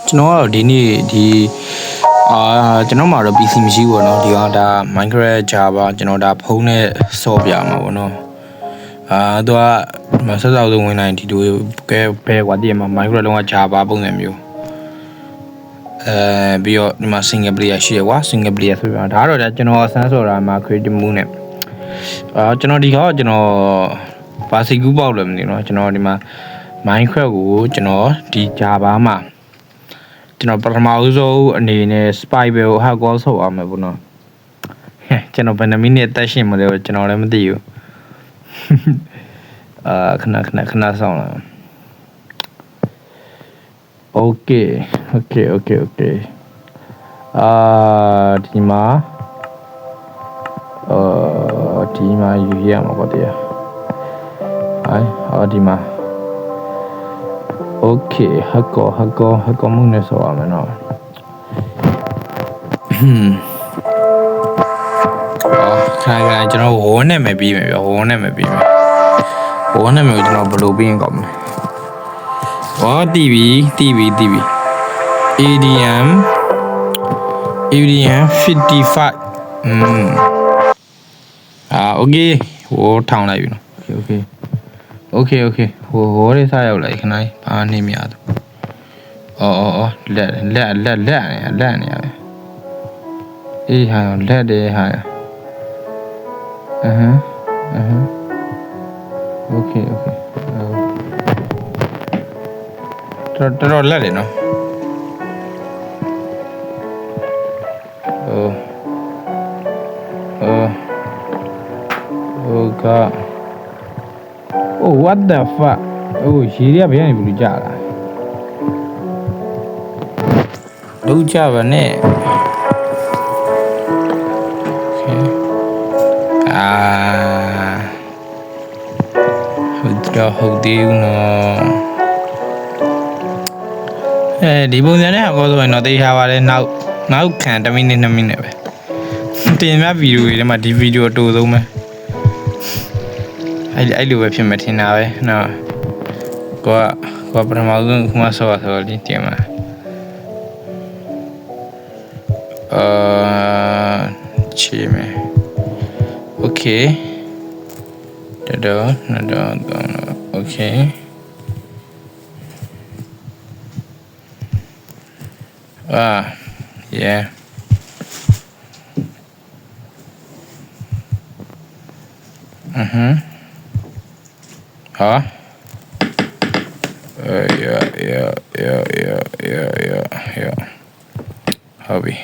ကျွန်တော်ကတော့ဒီနေ့ဒီကျွန်တော်မှာတော့ PC မရှိဘူးပေါ့နော်ဒီကဒါ Minecraft Java ကျွန်တော်ဒါဖုန်းနဲ့ဆော့ပြမှာပေါ့နော်သူကဆက်စောက်ဆုံးဝင်နိုင်ဒီလိုဘယ်ကွာတည်းမှာ Minecraft လုံးဝ Java ပုံစံမျိုးပြီးတော့ဒီမှာ single player ရှိရကွာ single player ဆိုပြီးဒါကတော့ကျွန်တော်ဆန်းစော်တာမှာ creative mode နဲ့ကျွန်တော်ဒီခေါက်ကျွန်တော်ဘာစီကူးပေါက်လို့မသိဘူးเนาะကျွန်တော်ဒီမှာ Minecraft ကိုကျွန်တော်ဒီ Java မှာကျွန်တော်ပထမဦးဆုံးအနေနဲ့ Spy Bell ကို hack call ဆောက်အောင်မယ်ပေါ့နော်ကျွန်တော်ဘယ်နှမိနစ်တက်ရှင်မလဲကျွန်တော်လည်းမသိဘူးခဏဆောင်းလာ Okay ဒီမှာယူရမှာပေါ့တရားဒီမှာ Okay hack call မှုနဲ့ဆောက်အောင်မယ်နော်ခိုင်ကျွန်တော်ဝန်းနဲ့မပြီးမယ်ဗျဝန်းနဲ့မပြီးမယ်ဝန်းနဲ့မကျွန်တော်ဘယ်လိုပြီးရင်ကောင်းမလဲတီဗီ ADM 55Okay ဟိုထောင်လိုက်ပြီနော် Okay ဟိုလေးစားရောက်လိုက်ခဏဘာနေမရတော့လက်နေရတယ်အေးဟာလက်တယ်ဟာOkay တော်လက်တယ်နော်God what the fuck ရေတွေကဘယ်ကနေဘူးကြာလာလုံးကြပါနဲ့ဟုတ်သေးဘူးနော်ဒီပုံစံနဲ့ဟောဆိုရင်တော့တေးထားပါလေနောက်ခံ1မိနစ်2မိနစ်ပဲတင်ပြဗီဒီယိုတွေထဲမှာဒီဗီဒီယိုအတူဆုံးပဲအဲ့လိုပဲဖြစ်မှထင်တာပဲနော်ကိုပထမဆုံးခုမှဆော့ဆိုလေးတင်မှာချေမယ် Okay တော့ Okay yeah yeah hobby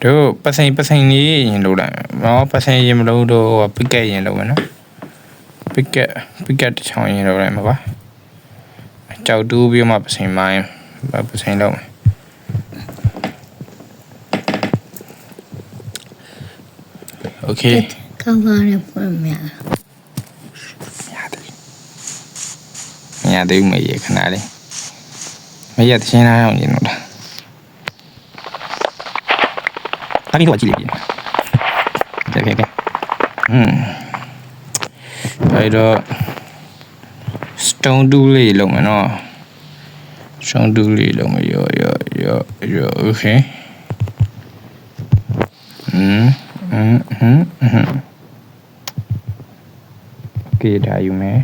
တို့ပတ်စိန်လေးရင်လုပ်လိုက်ပတ်စိန်ရင်မလုပ်တော့ပစ်ကက်ရင်လုပ်မယ်နော်ပစ်ကက်တစ်ချောင်းရင်လုပ်လိုက်မှာကွာကြောက်တူးပြီးမှပတ်စိန်မိုင်းပတ်စိန်လုပ်မယ်Okay ကောင်းပါတယ်ဖွင့်မြာမရသေးဘူးမရခဏလေးမရတချင်းအောင်ရင်တော့အဲ့ဒီတော့ကြည့်လိုက်Okayအဲ့တော့ stone tool လေးလုံးမယ်နော် stone tool လေးလုံးမယ်ရော Okay Okay ဒါယူမယ်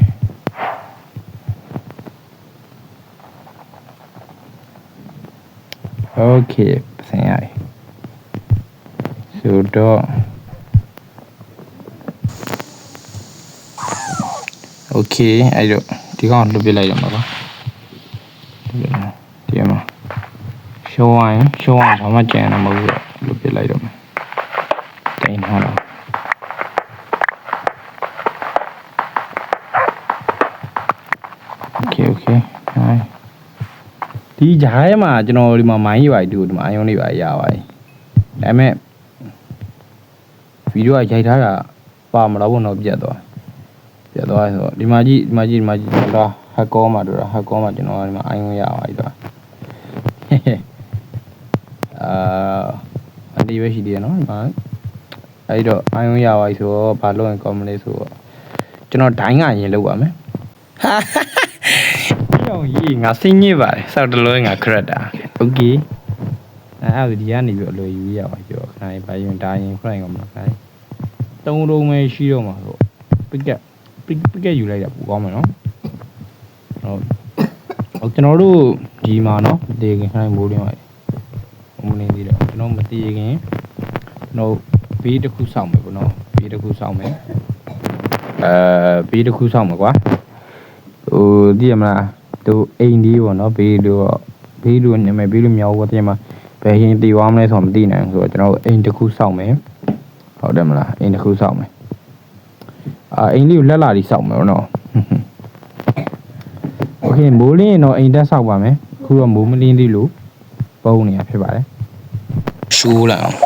Okay ဆင်ရတယ်ဆိုတော့ Okay အဲ့တော့ဒီကောင်လွတ်ပြလိုက်ရမှာပါဒီမှာရှောင်းဘာမှကြံနေမဟုတ်ဘူးလွတ်ပြလိုက်တော့မယ်တင်ထားတော့Okay ဒီဂျားထဲမှာကျွန်တော်ဒီမှာမိုင်းရပါတူဒီမှာအယုံလေးပါရပါတယ်ဒါပေမဲ့ဗီဒီယိုကရိုက်ထားတာပါမတော့ဘုံတော့ပြတ်သွားဆိုတော့ဒီမှာကြည့်တော့ hack call မှာတို့hack call မှာကျွန်တော်ဒီမှာအယုံရပါပြီတော့အဒီပဲရှိသေးတယ်နော်ဒီမှာအဲ့တော့အယုံရပါပြီဆိုတော့ဘာလို့ရင်ကောင်းမလဲဆိုတော့ကျွန်တော်ဒိုင်းကရင်လောက်ပါမယ် အောင်ရေးငါစိတ်ညစ်ပါတယ်စောက်တလုံးငါခရက်တာโอเคအဲ့ဒါဒီကနေပြီးအလိုယူရပါပြောခဏလေးဘာရင်ဒါရင်ခရိုင်ကမှာခဏလေးတုံးလုံးပဲရှိတော့မှာဆိုပစ်ကက်ယူလိုက်တာပူကောင်းမယ်နော်ဟုတ်ကျွန်တော်တို့ဒီမှာနော်မတည်ခင်ခဏမိုးလင်းပါမနေသေးတော့ကျွန်တော်မတည်ခင်တော့ဘေးတစ်ခုစောင့်မယ်ပေါ့နော်ဘေးတစ်ခုစောင့်မယ်ဘေးတစ်ခုစောင့်မယ်ကွာဟိုသိရမလားသူအိမ်ဒီပေါ့နော်ဘေးလိုညမယ်ဘေးလိုမြောက်ဘောတင်မှာဘယ်ရင်တည်သွားမလဲဆိုတော့မသိနိုင်ဘူးဆိုတော့ကျွန်တော်အိမ်တစ်ခုစောင့်မယ်ဟုတ်တယ်မလားအိမ်တစ်ခုစောင့်မယ်အိမ်လေးကိုလက်လာပြီးစောင့်မယ်နော်โอเคမိုးလင်းရင်တော့အိမ်တက်ဆောက်ပါမယ်ခုတော့မိုးမလင်းသေးလို့ပုံနေရဖြစ်ပါတယ်ရှိုးလိုက်အောင်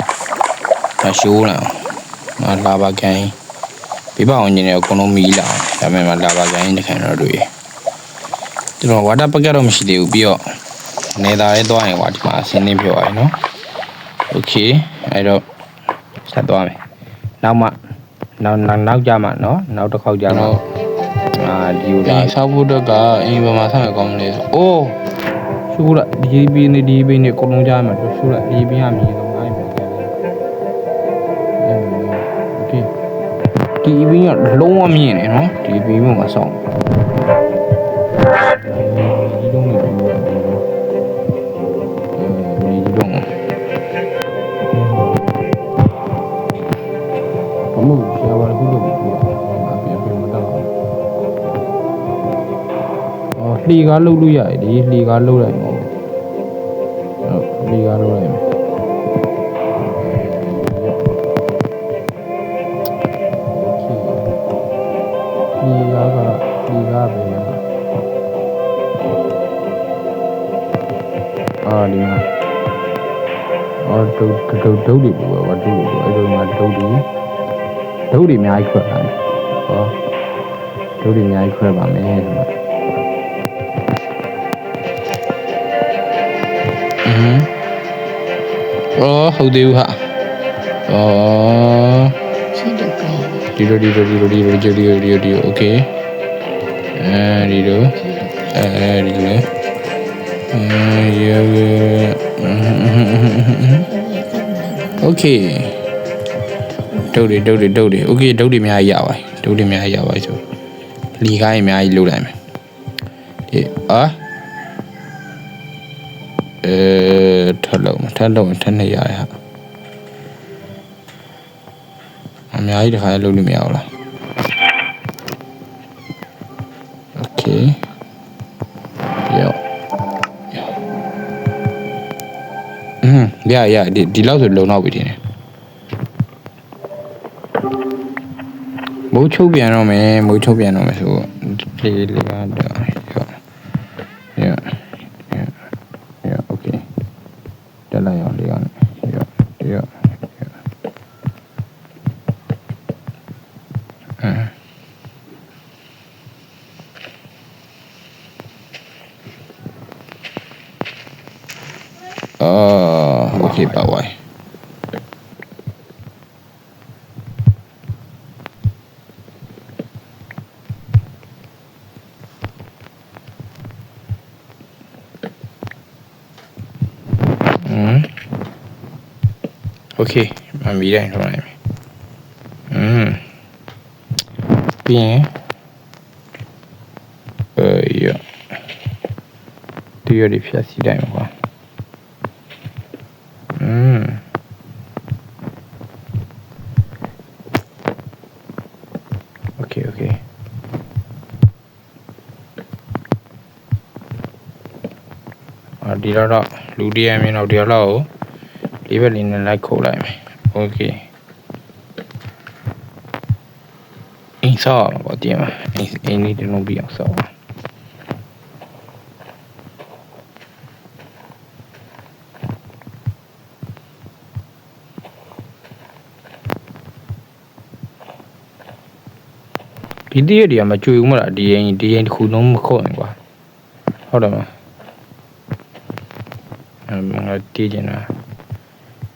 ရှိုးလိုက်အောင်လာပါခိုင်းပြပအောင်ညနေအကုန်လုံးမီးလာဒါပေမဲ့လာပါခိုင်းတခိုင်တော့တွေ့ကျွန်တော်ဝါတာပကက်တော့မရှိသေးဘူးပြီးတော့နေသားလေးသွားရင်ကွာဒီမှာအစင်းနေပြောရယ်နော်โอเคအဲ့တော့ဆက်သွားမယ်နောက်ကြမှာနော်နောက်တစ်ခေါက်ကြတော့ဒီလိုလာဆောက်ဖို့တော့ကအင်းပေါ်မှာဆက်ရကောင်းမလဲဆိုအိုးရှူလာဒီဘီနေအကုန်လုံးကြမှာတော့ရှူလာဒီဘီရမြည်တော့အဲ့ပဲโอเคဒီဘီကလုံးဝမြင်နေနော်ဒီဘီမှာဆောင်းဒီလုံးနေမဟုတ်ဆရာကခုလုပ်ပြီးပြန်မတော့လှီကားလှုပ်လို့ရတယ်ဒီလှီကားလှုပ်လိုက်မဟုတ်လှီကားလှုပ်လိုက်မယ်လှီကားပဲဒီမှာဒုတ်တွေပေါ့ဒုတ်တွေအဲ့လိုမှဒုတ်တွေအများကြီးခွဲပါမယ်ဟောဒုတ်တွေအများကြီးခွဲပါမယ်ဒီမှာဟုတ်သေးဘူးဟာရှိတော့ကဲဒီလိုโอเคဒီလိုโอเคဒုတ်တွေโอเคဒုတ်တွေအများကြီးရပါဆိုလီကားအများကြီးလုပ်လိုက်မယ်ဒီထပ်နေရဟာအများကြီးတခါလုပ်လို့မရဘူးလားโอเคရဒီလောက်ဆိုလုံတော့ပြီတင်တယ်မိုးချုပ်ပြန်တော့မယ်ဆိုလေးကတော့โอเคတက်လိုက်အောင်လေးကနေโอเคပါဝိုင်းโอเคမမီးတိုင်းထောင်းလိုက်မယ်ပြီးရင်ဒီရဖြတ်စီတိုင်းမှာကွာโอเคဒီတော့လူတရမြင်တော့ဒီတော့လေးဘက်လေးနဲ့လိုက်ခုတ်လိုက်မယ်โอเคအင်းဆောင်းပါတင်ပါအင်းလေးတလုံးပြီးအောင်ဆောင်းဒီတည့်ရမကြွေဘူးမလားဒီရင်တစ်ခုလုံးမခုတ်ရင်ကွာဟုတ်တယ်မငါတည်ကျင်တာ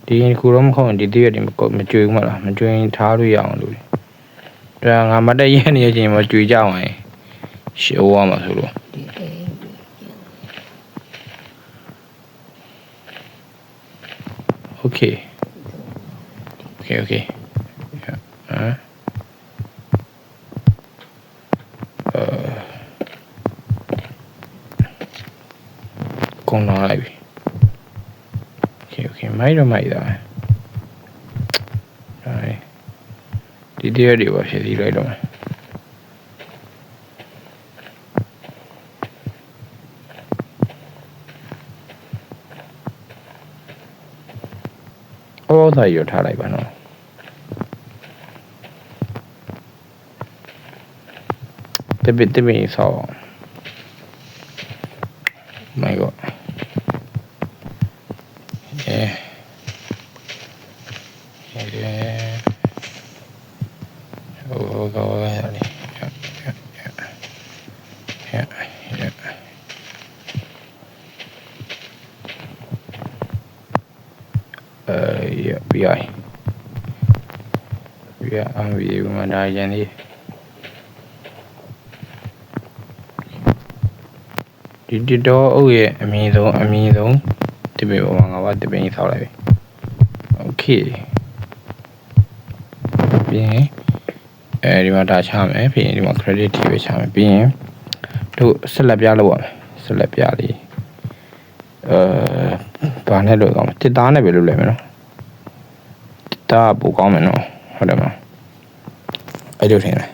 ဒီရင်တစ်ခုလုံးမခုတ်ရင်ဒီတည့်ရမကြွေဘူးမလားမကြွေရင်ထားလို့ရအောင်လို့ဒါငါမတက်ရနေချင်းမကြွေကြအောင်ရှောရမှာဆိုလို့ okay okay ကုန်လာလိုက်ပြီ okay မိုက်တော့မိုက်တာဒီတရက်တွေပါဖြစ်ပြီးလိုက်တော့မယ်အော်သာရထားလိုက်ပါနော်တပည့်ဆောင်း my god yeah oh god yeah we are we mà đại dạng đi đi đó ôi em giống thì bây giờ mà ngồi thì bây sao lại ok bien đi mà đã chạm ấy thì đi mà credit thì phải chạm bien tu slap giá luôn slap giá đi toàn này được không thì ta này bị lùi mày nó ta bù con mày nóဟုတ်တယ်မအဲ့လိုထင်တယ်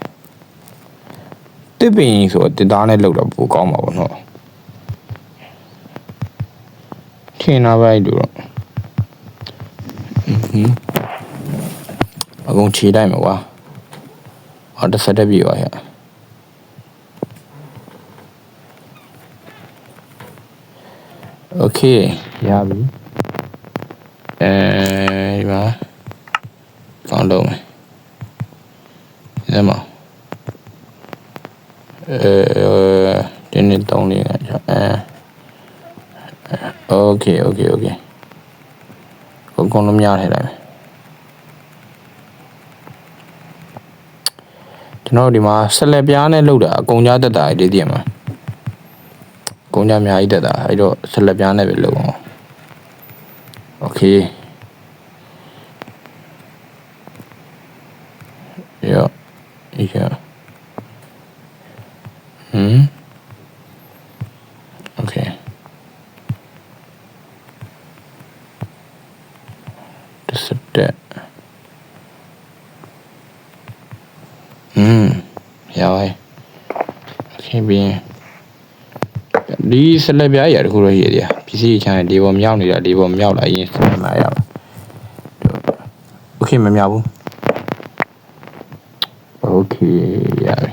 တစ်ပင်ဆိုတစ်သားနဲ့လောက်တော့ပူကောင်းမှာပေါ့နော်ထင်တာပဲအဲ့လိုတော့အကုန်ခြေလိုက်မှာကွာအော်တစ်ဆက်တက်ပြီပါဟဲ့โอเคရပြီဒီမှာကောင်းတော့မယ်ဒီမှာဒီနေ့တောင်းလေးโอเคကိုကောင်းလို့များထဲလိုက်မယ်ကျွန်တော်ဒီမှာဆက်လက်ပြားနဲ့လောက်တာအကုန်ကြားတက်တာလေးတည်မှာအကုန်ကြားအများကြီးတက်တာအဲ့တော့ဆက်လက်ပြားနဲ့ပဲလောက်အောင်โอเคJa, okay. Das ist der. Ja, okay, bien. ဒီဆက်လက်ပြားရတခုတော့ရည်တယ်ပစ္စည်းချမ်းဒီပေါ်မြောက်နေတာဒီပေါ်မြောက်လာရင်ဆက်လာရပါ Okay မမြောက်ဘူး Okay ရပြီ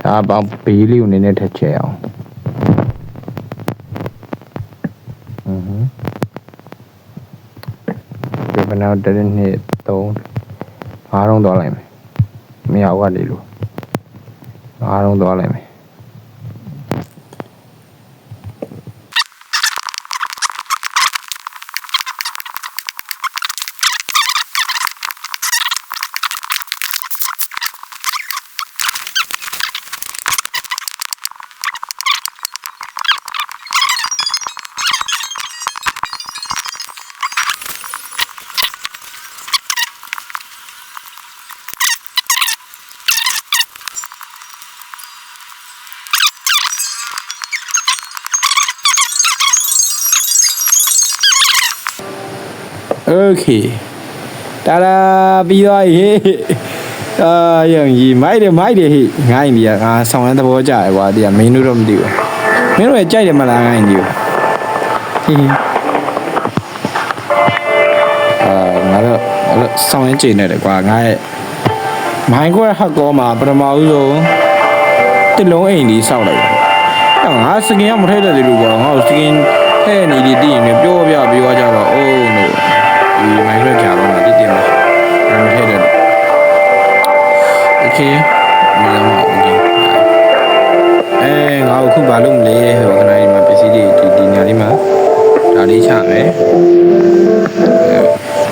ဒါပေါင်းဘေးလေးကိုနည်းနည်းထက်ချဲအောင်ဒီဘနောက်တစ်နှစ်3 5လုံးသွားလိုက်မယ်မရဘူးလေလို့5လုံးသွားလိုက်မယ်Okay တာရာပြီးသွားပြီယုံကြီးမိုက်တယ်ဟိငိုင်းနေရငါဆောင်းရမ်းသဘောကျတယ်ကွာဒီကမင်းတို့တော့မသိဘူးမင်းတို့ရဲ့ကြိုက်တယ်မလားငိုင်းကြီးငါတော့ဆောင်းရမ်းချိန်နေတယ်ကွာငါရဲ့မိုင်းခွဲဟက်ကောမှာပထမဦးဆုံးတစ်လုံးအိမ်ကြီးစောက်လိုက်တယ်ငါစကင်ကမထဲတဲ့လူကွာငါစကင်ထဲနေဒီတည်နေပြောကြတော့အိုးလို့ဒီမိုင်းခွဲကြာတော့တည်တယ်မှာမထဲတဲ့Okay မလာမဟုတ်ဘူးငါအခုဘာလုပ်မလဲဟိုခဏလေးမှာပစ္စည်းတွေဒီညာလေးမှာဒါလေးချမယ်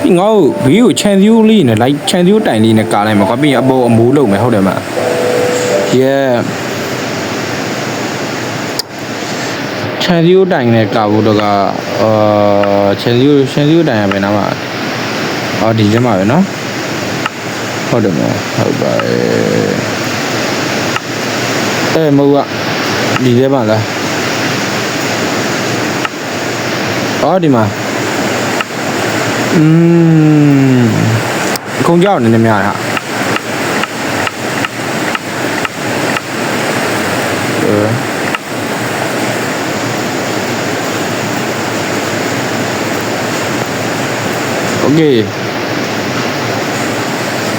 ပြီးငါ့ကိုဘေးကိုခြံစည်းရိုးလေးနဲ့လိုက်ခြံစည်းရိုးတိုင်လေးနဲ့ကာလိုက်မှာကွာပြီးရင်အပေါ်အမိုးလုပ်မယ်ဟုတ်တယ်မလား Yeah ခြံ န်စီယိုတိုင်နဲ့ကာဘူးတော့ကချန်စီယိုတိုင်ရမယ်နားမှာဒီကျမှာပဲနော်ဟုတ်တယ်မဟုတ်ပါမဟုတ်ကဒီထဲမှာလားဒီမှာအကုန်ကြောက်နေနေများတာโอเค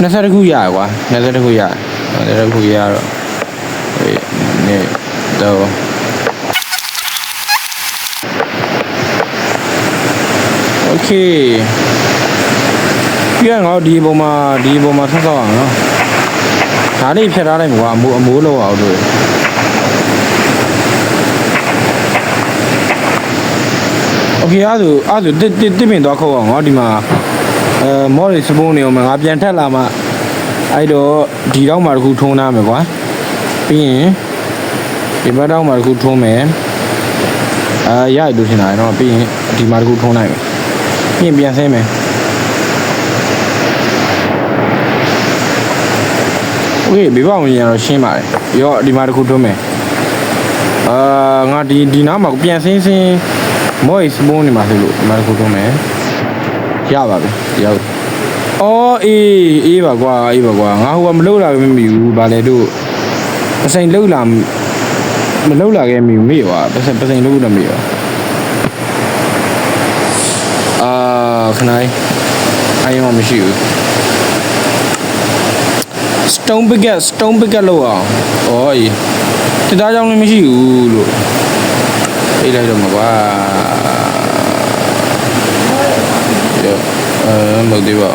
20ခုရကွာ20ခုရ20ခုရတော့နေတော့โอเคပြန်တော့ဒီပုံမှာဆက်ဆောက်အောင်နော်ဒါလေးဖြတ်ထားလိုက်မှာအမိုးလောက်အောင်တို့โอเคအဲ့ဒါတစ်ပင်သွားခုတ်အောင်ငါဒီမှာမော်ရီစပုံးနေအောင်ငါပြန်ထက်လာမှအဲ့တော့ဒီတော့မှတခုထုံးထားမယ်ကွာပြီးရင်ဒီဘက်တော့မှတခုထုံးမယ်ရရလို့ထင်တာနော်ပြီးရင်ဒီမှာတခုထုံးလိုက်မယ်ပြီးရင်ပြန်ဆင်းမယ်โอเคဘေးပေါင်းရင်တော့ရှင်းပါတယ်ရောဒီမှာတခုထုံးမယ်ငါဒီနားမှာပြန်ဆင်းမော်ရီစပုံးနေမှာဆိုလို့ဒီမှာတခုထုံးမယ်ရပါပြီရောက်အေးပါကွာငါဟိုကမလှုပ်လာမမီဘူးဗာလေတို့ပစိန်လှုပ်လာမလှုပ်လာခဲ့မီဘူးမေ့ပါပစိန်လှုပ်တော့မေ့ပါခဏအိုင်ရောမရှိဘူး stone picket လောက်အောင်အေးတရားကြောင့်လည်းမရှိဘူးလို့အေးလိုက်တော့မှာကွာမဟုတ်သေးပါ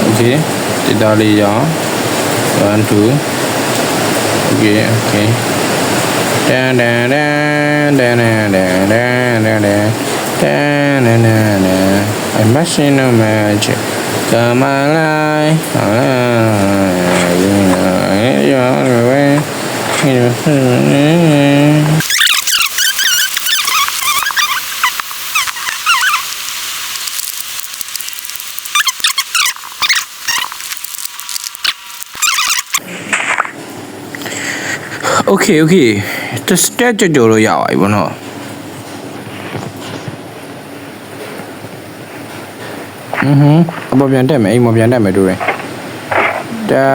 โอเคဒီသားလေးရအောင်1 2 okay dan I machine no magic come alive okay တစ်စတက်ကြော်လို့ရပါပြီဗောနော်အပေါ်ပြန်တက်မယ်အိမ်ပေါ်ပြန်တက်မယ်တို့ရင်ဒါ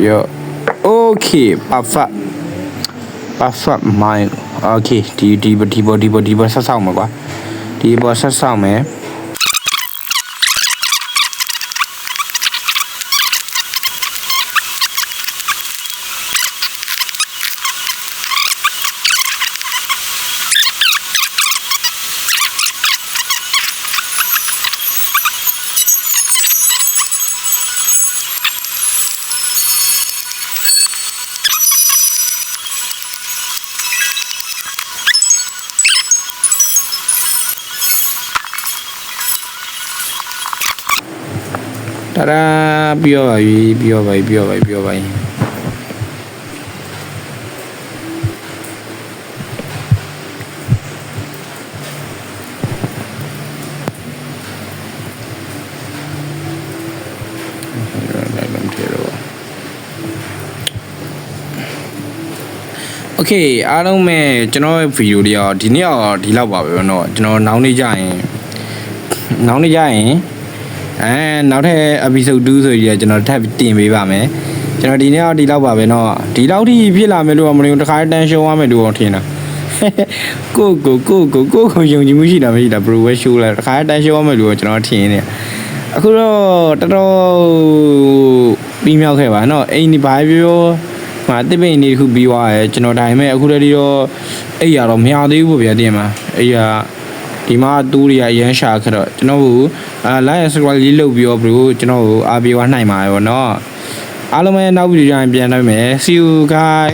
yo okay perfect mind okay ဒီဘောဆက်ဆောင်မှာကွာဒီဘောဆက်ဆောင်မယ်တာပြောပါပြီโอเคအားလုံးပဲကျွန်တော်ရဲ့ဗီဒီယိုလေးတော့ဒီနေ့တော့ဒီလောက်ပါပဲเนาะကျွန်တော်နောက်နေ့ကြရင်နောက်ထပ် episode 2ဆိုရင်ကျွန်တော်ထပ်တင်ပေးပါမယ်ကျွန်တော်ဒီနေ့တော့ဒီလောက်ပါပဲเนาะဒီလောက်ထိဖြစ်လာမယ်လို့မလို့တခါတန်းရှုံးရမယ်လို့ထင်တာကိုယုံကြည်မှုရှိတာမရှိတာ bro ပဲ show လာတခါတန်းရှုံးရမယ်လို့ကျွန်တော်ထင်နေအခုတော့တော်တော်ပြီးမြောက်ခဲ့ပါเนาะအိမ်ဒီဘာပြောမှာတစ်ပိန်နေတစ်ခုပြီးသွားတယ်ကျွန်တော်ဒါပေမဲ့အခုတည်းတော့အိပ်ရတော့မရသေးဘူးဗျာတင်မှာအိပ်ရ ဒီမှာတူးတွေအရန်ရှာခတော့ကျွန်တော်တို့like and subscribe လေးလုပ်ပြီးတော့ဘရိုကျွန်တော်တို့အားပေးဝနိုင်ပါရောเนาะအားလုံးပဲနောက်ဗီဒီယိုကြရင်ပြန်တွေ့မယ် see you guys